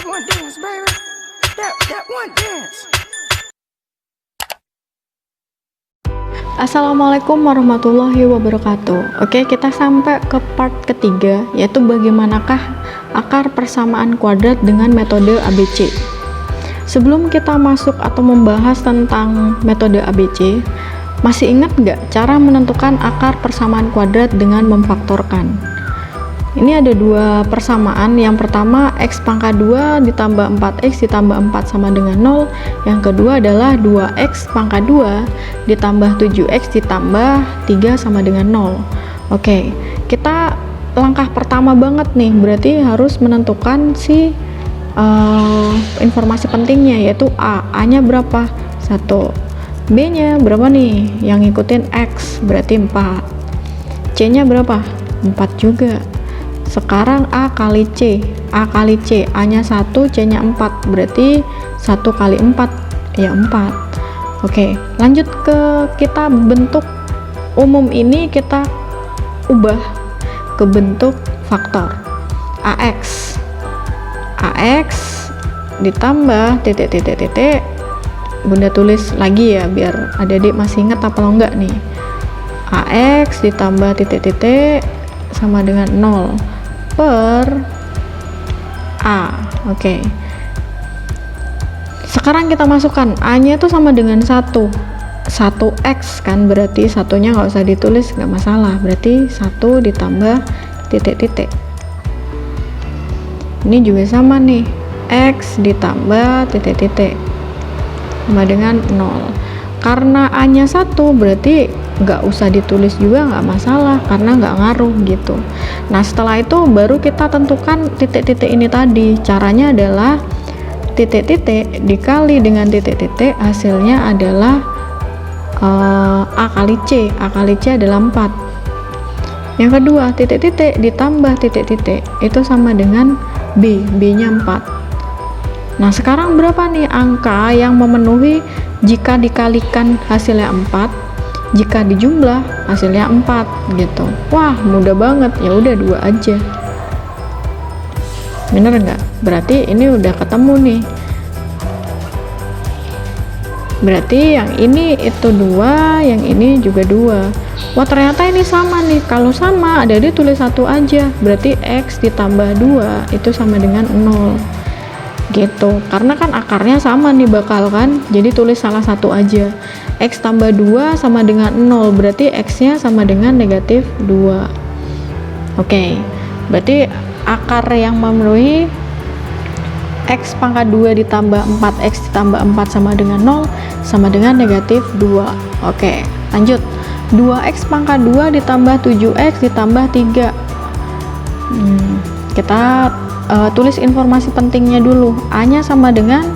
That one dance, baby. That one dance. Assalamualaikum warahmatullahi wabarakatuh. Oke, kita sampai ke part ketiga, yaitu bagaimanakah akar persamaan kuadrat dengan metode ABC. Sebelum kita masuk atau membahas tentang metode ABC, masih ingat nggak cara menentukan akar persamaan kuadrat dengan memfaktorkan? Ini ada dua persamaan. Yang pertama, x pangkat 2 ditambah 4x ditambah 4 sama dengan 0. Yang kedua adalah 2x pangkat 2 ditambah 7x ditambah 3 sama dengan 0. Oke, kita langkah pertama banget nih, berarti harus menentukan si informasi pentingnya, yaitu A-nya berapa? 1. B-nya berapa nih? Yang ngikutin X berarti 4. C-nya berapa? 4 juga. Sekarang A kali C, A-nya 1, C-nya 4, berarti 1 kali 4, ya 4. Oke, lanjut ke kita bentuk umum ini, kita ubah ke bentuk faktor. AX ditambah titik, Bunda tulis lagi ya, biar adik-adik masih ingat apa lo enggak nih. AX ditambah titik sama dengan 0 per A. Oke. Sekarang kita masukkan A-nya itu sama dengan 1 1x kan, berarti satunya nggak usah ditulis, nggak masalah, berarti 1 ditambah titik. Ini juga sama nih, x ditambah titik sama dengan 0. Karena A-nya 1, berarti nggak usah ditulis juga, nggak masalah, karena nggak ngaruh gitu. Nah, setelah itu baru kita tentukan titik-titik ini tadi. Caranya adalah titik-titik dikali dengan titik-titik, hasilnya adalah A kali C adalah 4. Yang kedua, titik-titik ditambah titik-titik itu sama dengan B-nya 4. Nah, sekarang berapa nih angka yang memenuhi jika dikalikan hasilnya 4, jika dijumlah hasilnya 4 gitu. Wah, mudah banget, ya udah 2 aja. Bener nggak? Berarti ini udah ketemu nih. Berarti yang ini itu 2, yang ini juga 2. Wah, ternyata ini sama nih. Kalau sama, ada tulis 1 aja. Berarti x ditambah 2 itu sama dengan 0. Gitu, karena kan akarnya sama nih bakal kan, jadi tulis salah satu aja. X tambah 2 sama dengan 0, berarti x nya sama dengan negatif 2. Oke, berarti akar yang memenuhi x pangkat 2 ditambah 4x ditambah 4 sama dengan 0 sama dengan negatif 2. Oke, lanjut. 2x pangkat 2 ditambah 7x ditambah 3. Kita tulis informasi pentingnya dulu. A-nya sama dengan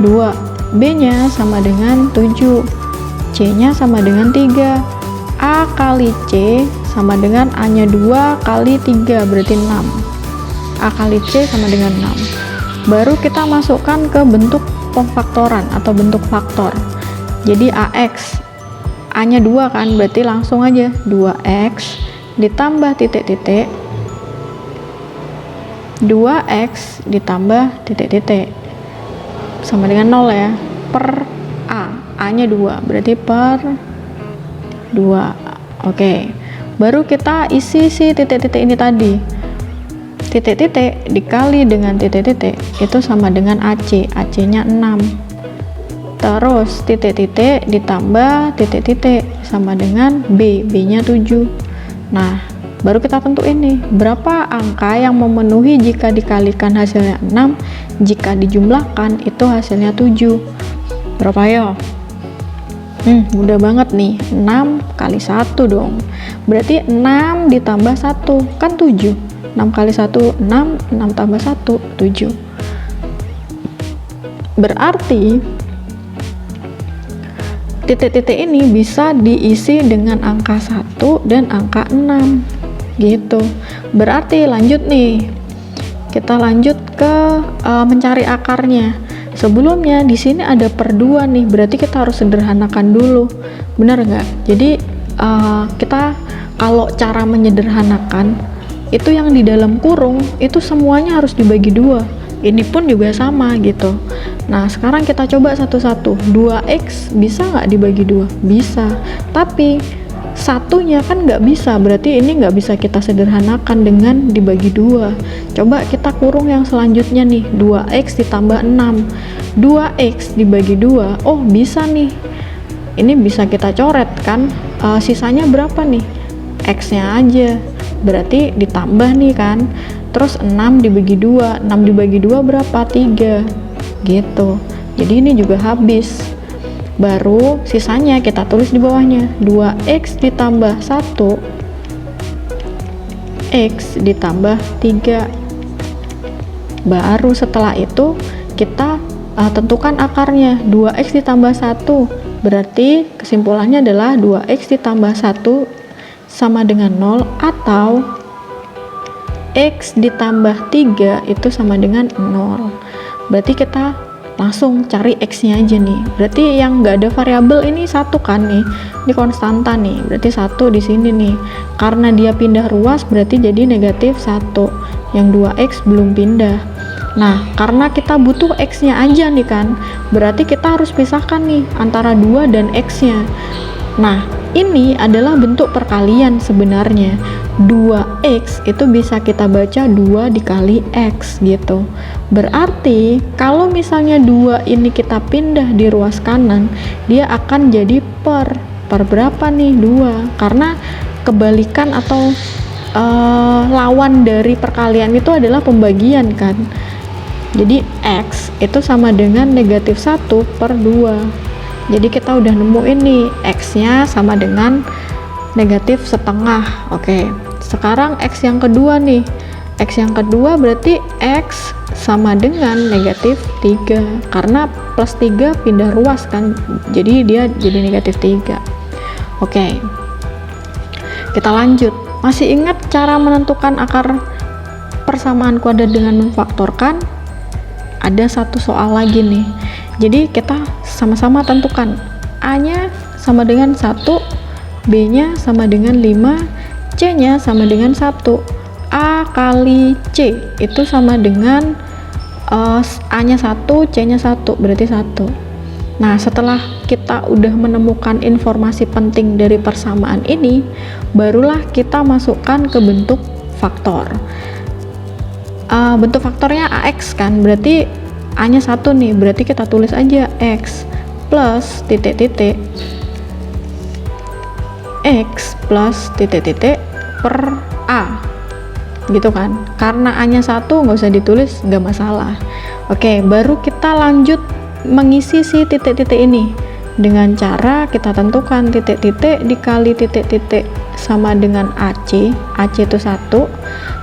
2, B-nya sama dengan 7, C-nya sama dengan 3. A kali C sama dengan A-nya 2 kali 3, berarti 6. A kali C sama dengan 6. Baru kita masukkan ke bentuk pemfaktoran atau bentuk faktor. Jadi AX, A-nya 2 kan, berarti langsung aja 2x ditambah titik-titik 2x ditambah titik-titik sama dengan 0 ya, per A nya 2, berarti per 2. Oke, baru kita isi si titik-titik ini tadi. Titik-titik dikali dengan titik-titik itu sama dengan AC nya 6. Terus titik-titik ditambah titik-titik sama dengan B nya 7. Nah, baru kita tentuin nih, berapa angka yang memenuhi jika dikalikan hasilnya 6, jika dijumlahkan itu hasilnya 7. Berapa ya? Mudah banget nih, 6 kali 1 dong. Berarti 6 ditambah 1, kan 7. 6 kali 1, 6 tambah 1, 7. Berarti titik-titik ini bisa diisi dengan angka 1 dan angka 6. Gitu. Berarti lanjut nih, kita lanjut ke mencari akarnya. Sebelumnya di sini ada per 2 nih, berarti kita harus sederhanakan dulu, benar nggak? Jadi kita kalau cara menyederhanakan itu yang di dalam kurung itu semuanya harus dibagi 2. Ini pun juga sama gitu. Nah, sekarang kita coba satu-satu. 2x bisa nggak dibagi 2? Bisa. Tapi satunya kan nggak bisa, berarti ini nggak bisa kita sederhanakan dengan dibagi 2. Coba kita kurung yang selanjutnya nih, 2x ditambah 6. 2x dibagi 2, oh bisa nih. Ini bisa kita coret kan, sisanya berapa nih? X-nya aja, berarti ditambah nih kan. Terus 6 dibagi 2, 6 dibagi 2 berapa? 3 gitu. Jadi ini juga habis. Baru sisanya kita tulis di bawahnya, 2x ditambah 1 x ditambah 3. Baru setelah itu kita tentukan akarnya, 2x ditambah 1, berarti kesimpulannya adalah 2x ditambah 1 sama dengan 0, atau x ditambah 3 itu sama dengan 0. Berarti kita langsung cari x-nya aja nih. Berarti yang nggak ada variabel ini 1 kan nih, ini konstanta nih, berarti 1 di sini nih. Karena dia pindah ruas berarti jadi negatif 1, yang 2x belum pindah. Nah, karena kita butuh x-nya aja nih kan, berarti kita harus pisahkan nih antara 2 dan x-nya. Nah, ini adalah bentuk perkalian sebenarnya. 2x itu bisa kita baca 2 dikali x gitu. Berarti kalau misalnya 2 ini kita pindah di ruas kanan, dia akan jadi per berapa nih? 2. Karena kebalikan atau lawan dari perkalian itu adalah pembagian kan. Jadi x itu sama dengan negatif 1 per 2. Jadi kita udah nemuin nih, x-nya sama dengan negatif setengah. Oke, sekarang x yang kedua nih. X yang kedua berarti x sama dengan negatif 3. Karena plus 3 pindah ruas kan, jadi dia jadi negatif 3. Oke, kita lanjut. Masih ingat cara menentukan akar persamaan kuadrat dengan memfaktorkan? Ada satu soal lagi nih. Jadi kita sama-sama tentukan, A-nya sama dengan 1, B-nya sama dengan 5, C-nya sama dengan 1. A kali C itu sama dengan A-nya 1, C-nya 1, berarti 1. Nah, setelah kita udah menemukan informasi penting dari persamaan ini, barulah kita masukkan ke bentuk faktor. Bentuk faktornya AX kan, berarti A-nya 1 nih, berarti kita tulis aja X plus titik-titik X plus titik-titik per A gitu kan. Karena A-nya 1 nggak usah ditulis, nggak masalah. Oke, baru kita lanjut mengisi si titik-titik ini dengan cara kita tentukan titik-titik dikali titik-titik sama dengan AC. AC itu 1,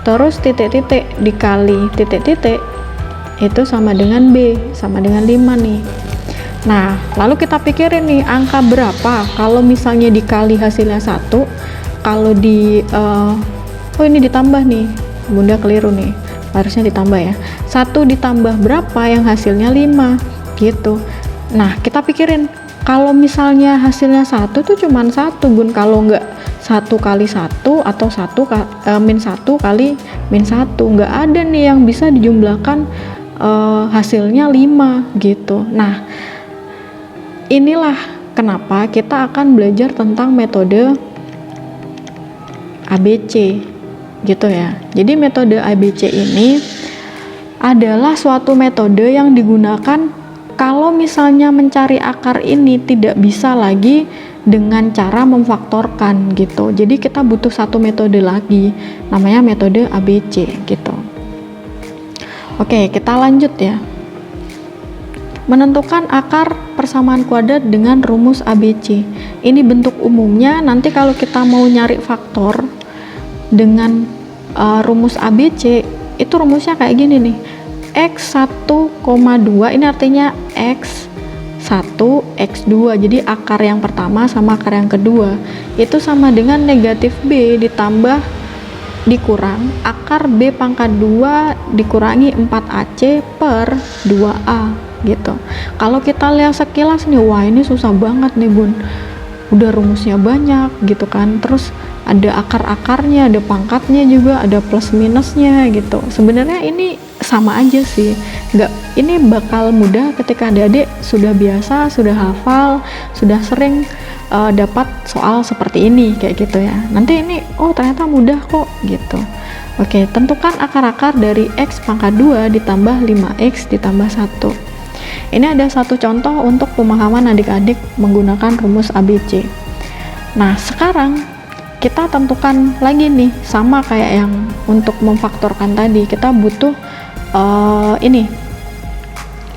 terus titik-titik dikali titik-titik itu sama dengan B, sama dengan 5 nih. Nah, lalu kita pikirin nih, angka berapa kalau misalnya dikali hasilnya 1, kalau oh ini ditambah nih, Bunda keliru nih, harusnya ditambah ya. 1 ditambah berapa yang hasilnya 5 gitu. Nah, kita pikirin, kalau misalnya hasilnya 1 tuh cuman 1 Bun, kalau nggak 1 kali 1 atau min 1 kali min 1, nggak ada nih yang bisa dijumlahkan hasilnya 5 gitu. Nah, inilah kenapa kita akan belajar tentang metode ABC gitu ya. Jadi metode ABC ini adalah suatu metode yang digunakan kalau misalnya mencari akar ini tidak bisa lagi dengan cara memfaktorkan gitu. Jadi kita butuh satu metode lagi, namanya metode ABC gitu. Oke, kita lanjut ya. Menentukan akar persamaan kuadrat dengan rumus ABC. Ini bentuk umumnya, nanti kalau kita mau nyari faktor dengan rumus ABC, itu rumusnya kayak gini nih. X 1,2 ini artinya X1, X2. Jadi akar yang pertama sama akar yang kedua itu sama dengan negatif B ditambah dikurang akar B pangkat 2 dikurangi 4AC per 2A gitu. Kalau kita lihat sekilas nih, wah ini susah banget nih Bun, udah rumusnya banyak gitu kan, terus ada akar-akarnya, ada pangkatnya juga, ada plus minusnya gitu. Sebenarnya ini sama aja sih. Ini bakal mudah ketika adik-adik sudah biasa, sudah hafal, sudah sering dapat soal seperti ini kayak gitu ya. Nanti ini oh ternyata mudah kok gitu. Oke, tentukan akar-akar dari X pangkat 2 ditambah 5X ditambah 1. Ini ada satu contoh untuk pemahaman adik-adik menggunakan rumus ABC. Nah, sekarang kita tentukan lagi nih, sama kayak yang untuk memfaktorkan tadi, kita butuh ini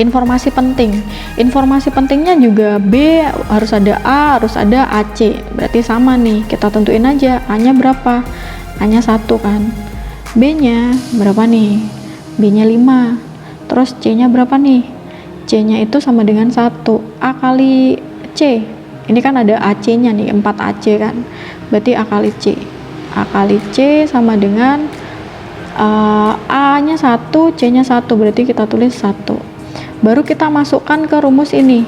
informasi penting. Informasi pentingnya juga B harus ada A, harus ada AC. Berarti sama nih, kita tentuin aja A-nya berapa. A-nya 1 kan. B-nya berapa nih? B-nya 5. Terus C-nya berapa nih? C-nya itu sama dengan 1. A kali C. Ini kan ada AC-nya nih, 4AC kan. Berarti A kali C. A kali C sama dengan A-nya 1, C-nya 1. Berarti kita tulis 1. Baru kita masukkan ke rumus ini.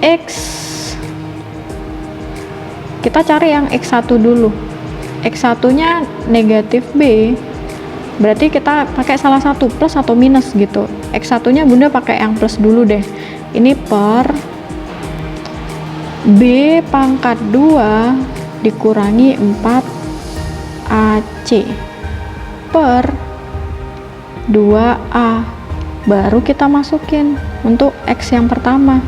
X. Kita cari yang X1 dulu. X1-nya negatif B. Berarti kita pakai salah satu, plus atau minus gitu. X1-nya Bunda pakai yang plus dulu deh. Ini per B pangkat 2 dikurangi 4AC per 2A. Baru kita masukin untuk X yang pertama.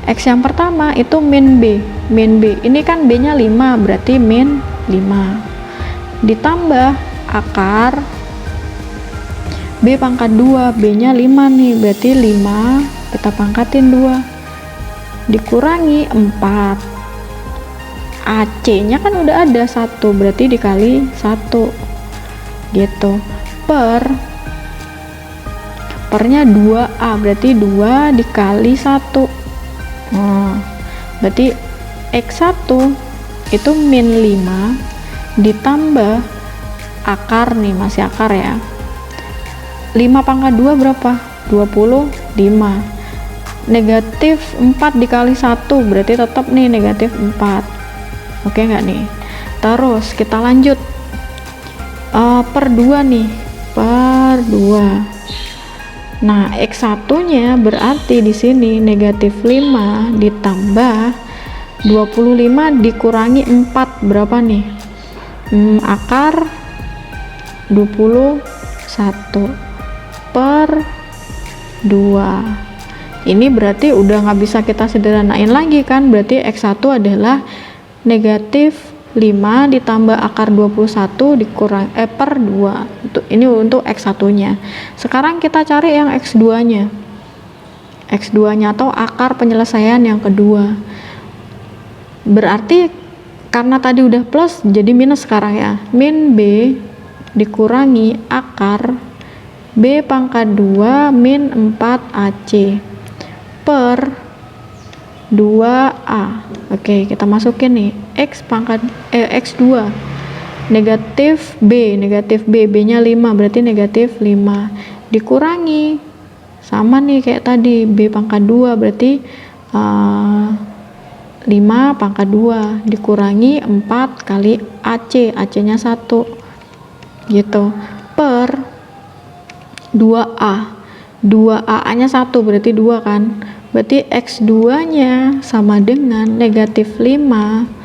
X yang pertama itu min B. Min B. Ini kan B-nya 5, berarti min 5. Ditambah akar B pangkat 2, B-nya 5 nih, berarti 5 kita pangkatin 2 dikurangi 4. AC-nya kan udah ada 1, berarti dikali 1 gitu. Pernya 2A, berarti 2 dikali 1. Berarti X1 itu min 5 ditambah akar nih, masih akar ya. 5 pangkat 2 berapa? 25. Negatif 4 dikali 1 berarti tetap nih negatif 4. Oke nggak nih? Terus kita lanjut per 2 nih, per 2. Nah, X1 nya berarti di sini negatif 5 ditambah 25 dikurangi 4 berapa nih? Akar 21 per 2. Ini berarti udah nggak bisa kita sederhanain lagi kan, berarti X1 adalah negatif 5 ditambah akar 21 dikurang per 2. Ini untuk X1 nya. Sekarang kita cari yang X2 nya. X2 nya atau akar penyelesaian yang kedua. Berarti karena tadi udah plus jadi minus sekarang ya. Min B dikurangi akar B pangkat 2 min 4AC per 2A. Oke, kita masukin nih X2 negatif B, B-nya 5 berarti negatif 5 dikurangi sama nih kayak tadi B pangkat 2 berarti 5 pangkat 2 dikurangi 4 kali AC, AC-nya 1 gitu, per 2A. 2A nya 1 berarti 2 kan, berarti X2 nya sama dengan negatif 5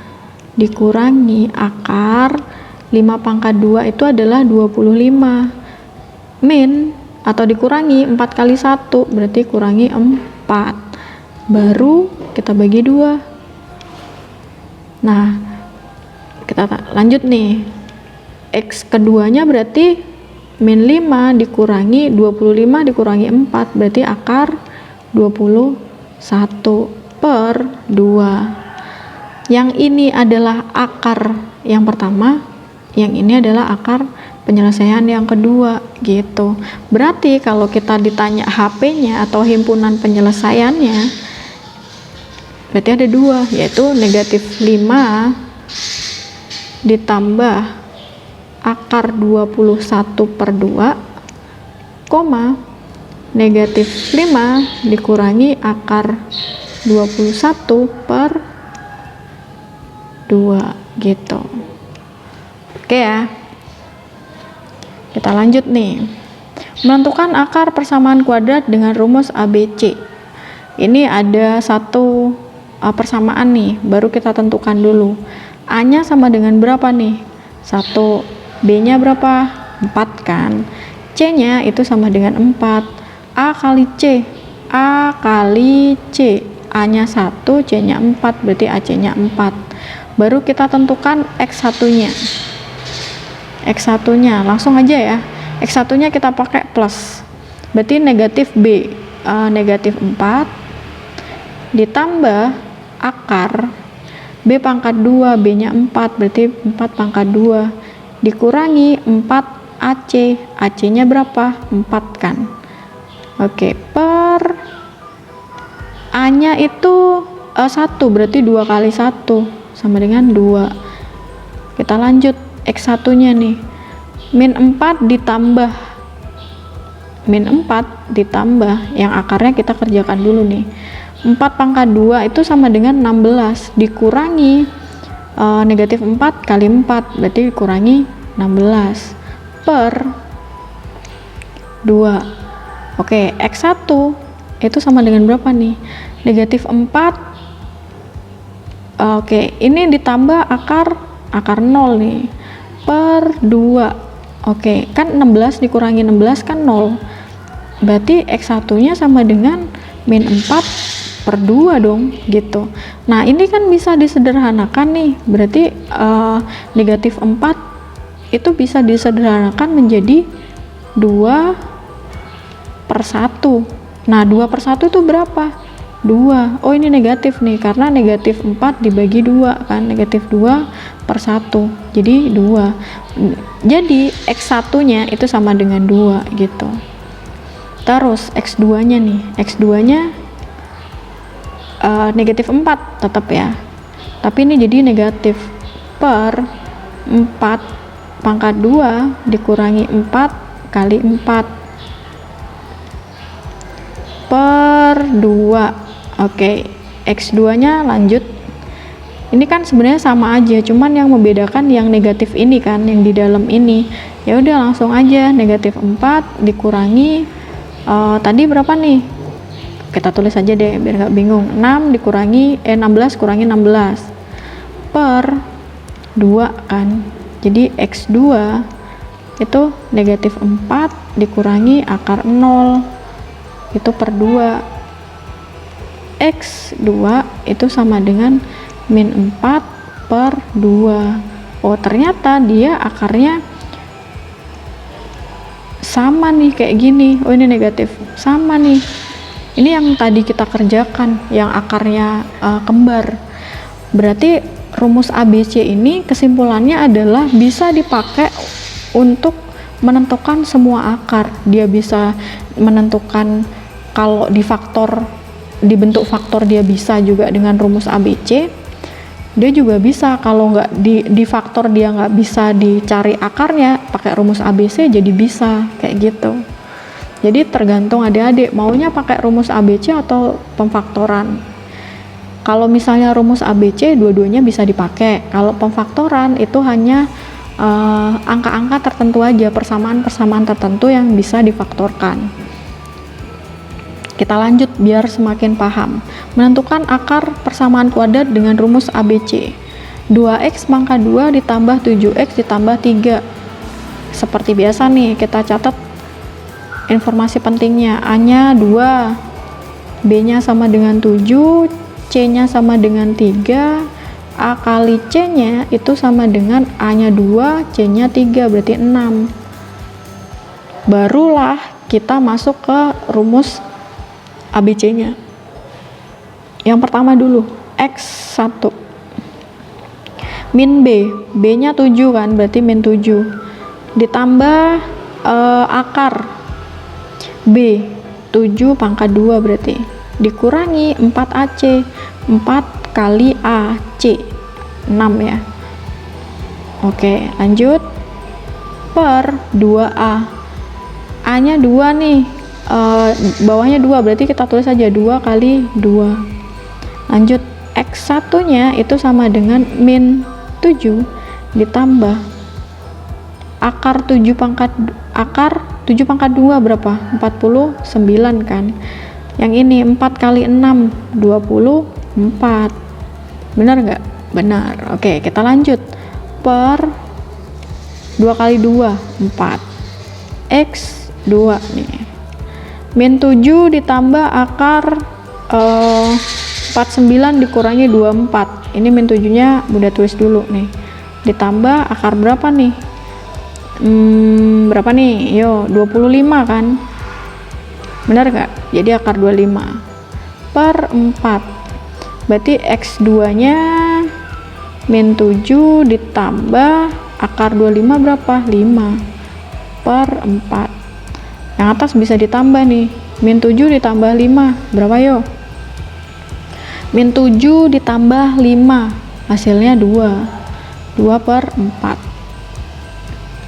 dikurangi akar 5 pangkat 2 itu adalah 25 min atau dikurangi 4 kali 1 berarti kurangi 4, baru kita bagi 2. Nah, kita lanjut nih. X keduanya berarti min 5 dikurangi 25 dikurangi 4 berarti akar 21 per 2. Yang ini adalah akar yang pertama, yang ini adalah akar penyelesaian yang kedua gitu. Berarti kalau kita ditanya HP-nya atau himpunan penyelesaiannya berarti ada 2, yaitu negatif 5 ditambah akar 21 per 2, koma negatif 5 dikurangi akar 21 per 2 gitu. Oke ya, kita lanjut nih. Menentukan akar persamaan kuadrat dengan rumus ABC. Ini ada satu persamaan nih, baru kita tentukan dulu. A-nya sama dengan berapa nih? 1. B-nya berapa? 4 kan. C-nya itu sama dengan 4. A kali C. A kali C. A-nya 1, C-nya 4, berarti AC-nya 4. Baru kita tentukan X1-nya. X1-nya langsung aja ya. X1-nya kita pakai plus. Berarti negatif B. Negatif 4 ditambah akar B pangkat 2, B-nya 4, berarti 4 pangkat 2 dikurangi 4 AC. AC-nya berapa? 4 kan. Oke, per A-nya itu 1, berarti 2 kali 1 sama dengan 2. Kita lanjut X1-nya nih. Min 4 ditambah yang akarnya kita kerjakan dulu nih. 4 pangkat 2 itu sama dengan 16 dikurangi negatif 4 kali 4, berarti dikurangi 16 per 2. Oke, X1 itu sama dengan berapa nih? Negatif 4. Oke, ini ditambah akar 0 nih per 2. Oke, kan 16 dikurangi 16 kan 0. Berarti X1-nya sama dengan min 4 per 2 dong, gitu. Nah, ini kan bisa disederhanakan nih. Berarti negatif 4 itu bisa disederhanakan menjadi 2 per 1. Nah, 2 per 1 itu berapa? 2. Oh, ini negatif nih, karena negatif 4 dibagi 2 kan, negatif 2 per 1. Jadi 2. Jadi X1-nya itu sama dengan 2 gitu. Terus X2-nya nih. X2-nya negatif 4 tetap ya, tapi ini jadi negatif per 4 pangkat 2 dikurangi 4 kali 4 per 2. Oke, X2 nya lanjut. Ini kan sebenarnya sama aja, cuman yang membedakan yang negatif ini kan, yang di dalam ini. Ya udah langsung aja, negatif 4 dikurangi tadi berapa nih? Kita tulis aja deh biar nggak bingung. 16 kurangi 16 per 2 kan. Jadi X2 itu negatif 4 dikurangi akar 0 itu per 2. X2 itu sama dengan min 4 per 2. Oh, ternyata dia akarnya sama nih kayak gini. Oh, ini negatif. Sama nih. Ini yang tadi kita kerjakan, yang akarnya kembar. Berarti rumus ABC ini kesimpulannya adalah bisa dipakai untuk menentukan semua akar. Dia bisa menentukan kalau dibentuk faktor dia bisa juga dengan rumus ABC. Dia juga bisa kalau nggak di faktor dia nggak bisa dicari akarnya, pakai rumus ABC jadi bisa kayak gitu. Jadi tergantung adik-adik maunya pakai rumus ABC atau pemfaktoran. Kalau misalnya rumus ABC dua-duanya bisa dipakai. Kalau pemfaktoran itu hanya angka-angka tertentu aja, persamaan-persamaan tertentu yang bisa difaktorkan. Kita lanjut biar semakin paham. Menentukan akar persamaan kuadrat dengan rumus ABC. 2x pangkat 2 ditambah 7x ditambah 3. Seperti biasa nih, kita catat informasi pentingnya. A-nya 2, B-nya sama dengan 7, C-nya sama dengan 3, A kali C-nya itu sama dengan A-nya 2, C-nya 3, berarti 6. Barulah kita masuk ke rumus ABC-nya. Yang pertama dulu, X1 min B, B-nya 7 kan, berarti min 7 ditambah akar B 7 pangkat 2 berarti dikurangi 4AC, 4 kali AC 6 ya. Oke, lanjut per 2A. A nya 2 nih, bawahnya 2 berarti kita tulis aja 2 kali 2. Lanjut X1 nya itu sama dengan min 7 ditambah akar 7 pangkat akar 7 pangkat 2 berapa? 49 kan. Yang ini 4 kali 6 24. Benar nggak? Benar. Oke, kita lanjut. Per 2 kali 2 4 X 2 nih. Min 7 ditambah akar 49 dikurangi 24. Ini min 7 nya Bunda tulis dulu nih. Ditambah akar berapa nih? Berapa nih? Yo, 25 kan? Benar nggak? Jadi akar 25 per 4. Berarti X2 nya min 7 ditambah akar 25 berapa? 5 per 4. Yang atas bisa ditambah nih. Min 7 ditambah 5 berapa yo? Min 7 ditambah 5 hasilnya 2 per 4.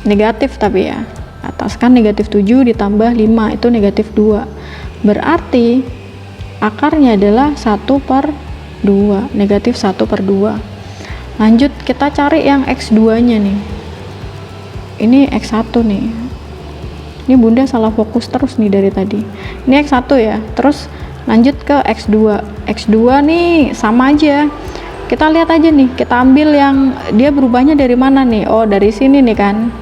Negatif tapi ya, atas kan negatif 7 ditambah 5 itu negatif 2, berarti akarnya adalah 1 per 2, negatif 1 per 2. Lanjut kita cari yang X2 nya nih. Ini X1 nih. Ini Bunda salah fokus terus nih dari tadi. Ini X1 ya, terus lanjut ke X2. X2 nih sama aja, kita lihat aja nih, kita ambil yang dia berubahnya dari mana nih. Oh, dari sini nih kan.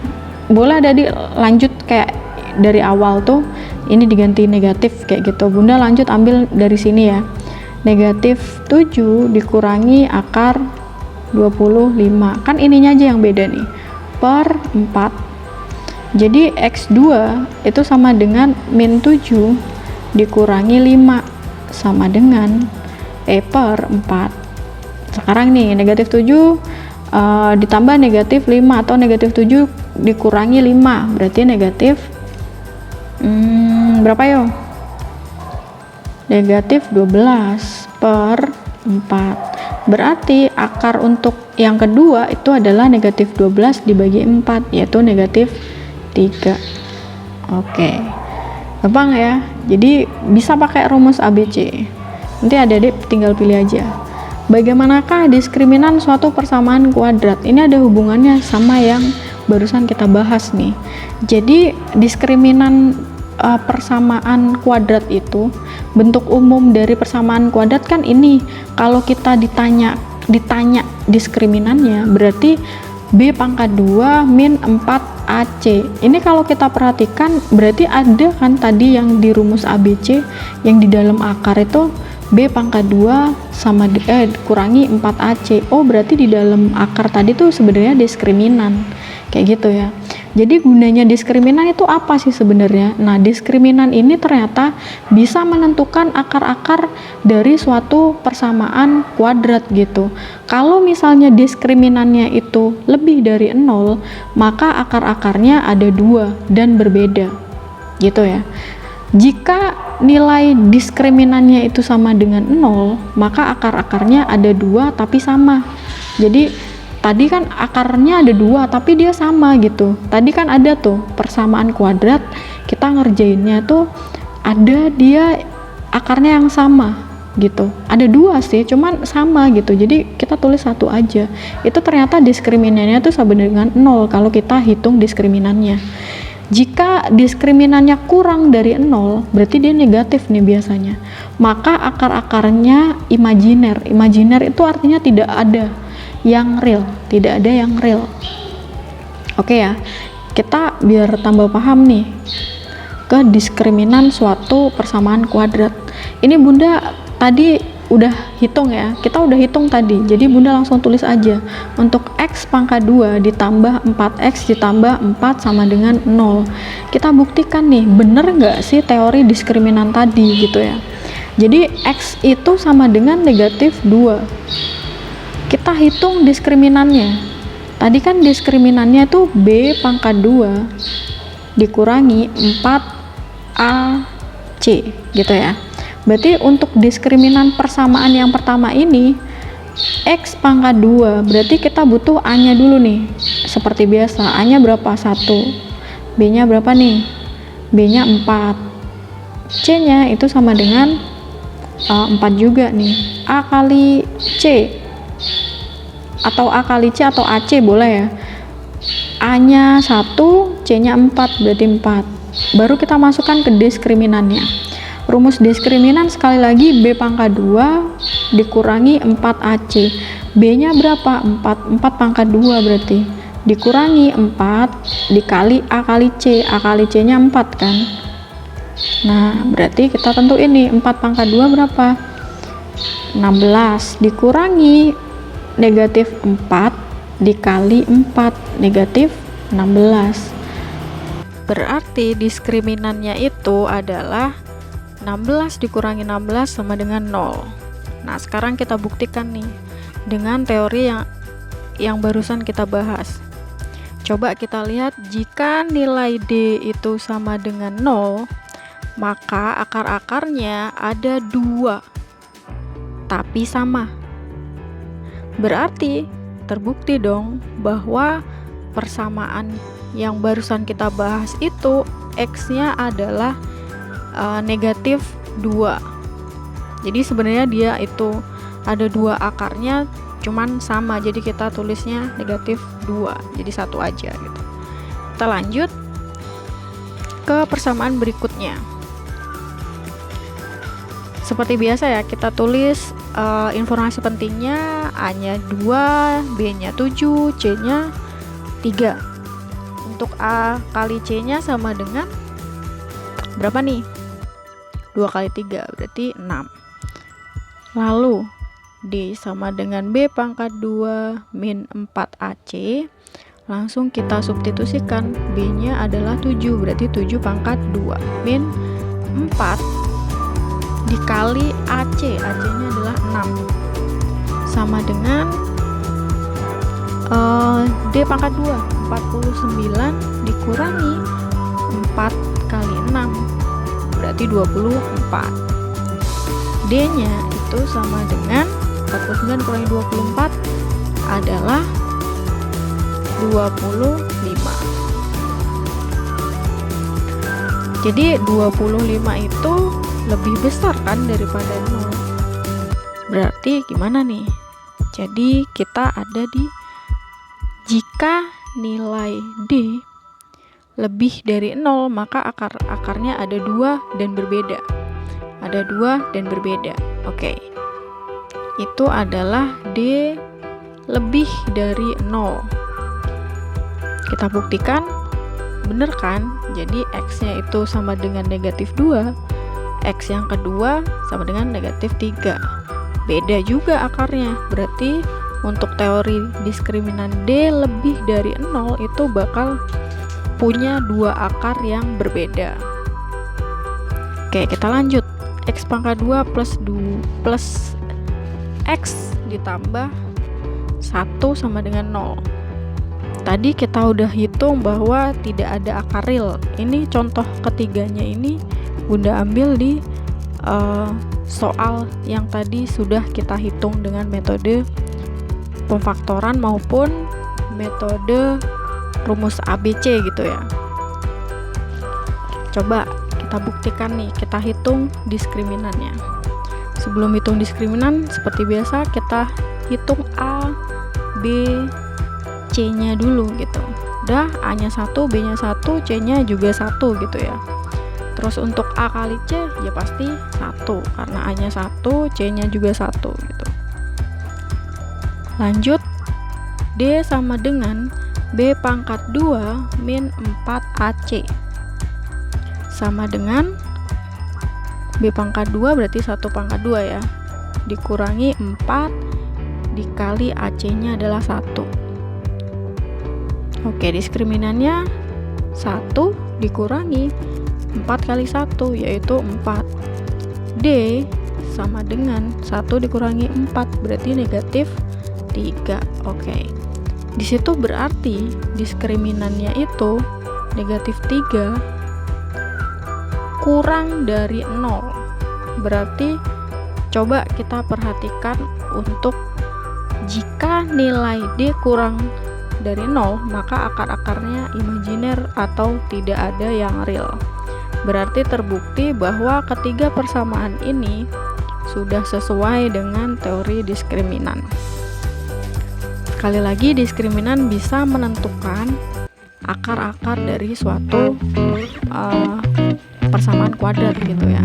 Boleh ada lanjut kayak dari awal tuh ini diganti negatif kayak gitu. Bunda lanjut ambil dari sini ya. Negatif 7 dikurangi akar 25. Kan ininya aja yang beda nih. Per 4. Jadi X2 itu sama dengan min 7 dikurangi 5 sama dengan per 4. Sekarang nih negatif 7 ditambah negatif 5 atau negatif 7 dikurangi 5 berarti negatif berapa yo? Negatif 12 per 4. Berarti akar untuk yang kedua itu adalah negatif 12 dibagi 4 yaitu negatif 3. Oke, gampang ya. Jadi bisa pakai rumus ABC. Nanti adik-adik tinggal pilih aja. Bagaimanakah diskriminan suatu persamaan kuadrat? Ini ada hubungannya sama yang barusan kita bahas nih. Jadi diskriminan persamaan kuadrat itu, bentuk umum dari persamaan kuadrat kan ini. Kalau kita ditanya diskriminannya berarti B pangkat 2 min 4AC. Ini kalau kita perhatikan berarti ada kan tadi yang di rumus ABC yang di dalam akar itu B pangkat 2 sama kurangi 4AC. Oh, berarti di dalam akar tadi tuh sebenarnya diskriminan. Kayak gitu ya. Jadi gunanya diskriminan itu apa sih sebenarnya? Nah, diskriminan ini ternyata bisa menentukan akar-akar dari suatu persamaan kuadrat gitu. Kalau misalnya diskriminannya itu lebih dari 0, maka akar-akarnya ada 2 dan berbeda. Gitu ya. Jika nilai diskriminannya itu sama dengan 0, maka akar-akarnya ada 2 tapi sama. Jadi tadi kan akarnya ada 2 tapi dia sama gitu. Tadi kan ada tuh persamaan kuadrat, kita ngerjainnya tuh ada dia akarnya yang sama gitu. Ada 2 sih, cuman sama gitu. Jadi kita tulis 1 aja. Itu ternyata diskriminannya tuh sama dengan 0 kalau kita hitung diskriminannya. Jika diskriminannya kurang dari 0, berarti dia negatif nih biasanya. Maka akar-akarnya imajiner. Imajiner itu artinya tidak ada yang real, tidak ada yang real. Oke ya, kita biar tambah paham nih ke diskriminan suatu persamaan kuadrat. Ini Bunda tadi udah hitung ya, kita udah hitung tadi, jadi Bunda langsung tulis aja untuk X pangkat 2 ditambah 4X ditambah 4 sama dengan 0. Kita buktikan nih, bener nggak sih teori diskriminan tadi gitu ya. Jadi X itu sama dengan negatif 2. Kita hitung diskriminannya. Tadi kan diskriminannya itu B pangkat 2 dikurangi 4AC gitu ya. Berarti untuk diskriminan persamaan yang pertama ini X pangkat 2, berarti kita butuh A nya dulu nih. Seperti biasa, A nya berapa? 1. B nya berapa nih? B nya 4. C nya itu sama dengan 4 juga nih. A kali C atau A kali C atau AC boleh ya. A nya 1, C nya 4, berarti 4. Baru kita masukkan ke diskriminan-nya. Rumus diskriminan sekali lagi B pangkat 2 dikurangi 4AC. B-nya berapa? 4 pangkat 2 berarti. Dikurangi 4 dikali A kali C. A kali C-nya 4 kan? Nah, berarti kita tentu ini 4 pangkat 2 berapa? 16 dikurangi negatif 4 dikali 4 negatif 16. Berarti diskriminannya itu adalah 16 dikurangi 16 sama dengan 0. Nah, sekarang kita buktikan nih dengan teori yang barusan kita bahas. Coba kita lihat, jika nilai D itu sama dengan 0, maka akar-akarnya ada 2 tapi sama. Berarti terbukti dong bahwa persamaan yang barusan kita bahas itu X-nya adalah negatif 2. Jadi sebenarnya dia itu ada 2 akarnya cuman sama, jadi kita tulisnya negatif 2, jadi satu aja gitu. Kita lanjut ke persamaan berikutnya. Seperti biasa ya, kita tulis informasi pentingnya. A-nya 2, B-nya 7, C-nya 3. Untuk A kali C-nya sama dengan berapa nih? 2 kali 3 berarti 6. Lalu D sama dengan B pangkat 2 min 4AC. Langsung kita substitusikan. B-nya adalah 7, berarti 7 pangkat 2 min 4 dikali AC. AC-nya adalah 6 sama dengan D pangkat 2 49 dikurangi 4 kali 6 berarti 24. D-nya itu sama dengan 49 kurangi 24 adalah 25. Jadi 25 itu lebih besar kan daripada 0. Berarti gimana nih? Jadi kita ada di jika nilai D lebih dari 0, maka akarnya ada 2 dan berbeda. Ada 2 dan berbeda. Oke. Itu adalah D lebih dari 0. Kita buktikan, bener kan? Jadi X-nya itu sama dengan negatif 2, X yang kedua sama dengan negatif 3. Beda juga akarnya. Berarti untuk teori diskriminan D lebih dari 0 itu bakal punya 2 akar yang berbeda. Oke, kita lanjut. X pangkat 2 plus X ditambah 1 sama dengan 0. Tadi kita udah hitung bahwa tidak ada akar real. Ini contoh ketiganya ini Bunda ambil di soal yang tadi sudah kita hitung dengan metode pemfaktoran maupun metode rumus ABC gitu ya. Coba kita buktikan nih, kita hitung diskriminannya. Sebelum hitung diskriminan, seperti biasa kita hitung A, B, C-nya dulu gitu. Udah, A-nya 1, B-nya 1, C-nya juga 1 gitu ya. Terus untuk A kali C ya pasti 1 karena A-nya 1, C-nya juga 1 gitu. Lanjut, D sama dengan B pangkat 2 min 4AC sama dengan B pangkat 2 berarti 1 pangkat 2 ya, dikurangi 4 dikali AC-nya adalah 1. Oke, diskriminannya 1 dikurangi 4 kali 1 yaitu 4. D sama dengan 1 dikurangi 4 berarti negatif 3. Oke. Di situ berarti diskriminannya itu negatif 3 kurang dari 0. Berarti coba kita perhatikan untuk jika nilai D kurang dari 0, maka akar-akarnya imajiner atau tidak ada yang real. Berarti terbukti bahwa ketiga persamaan ini sudah sesuai dengan teori diskriminan. Sekali lagi, diskriminan bisa menentukan akar-akar dari suatu persamaan kuadrat gitu ya.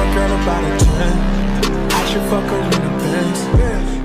Girl about a 10. I should fuck her in the Benz.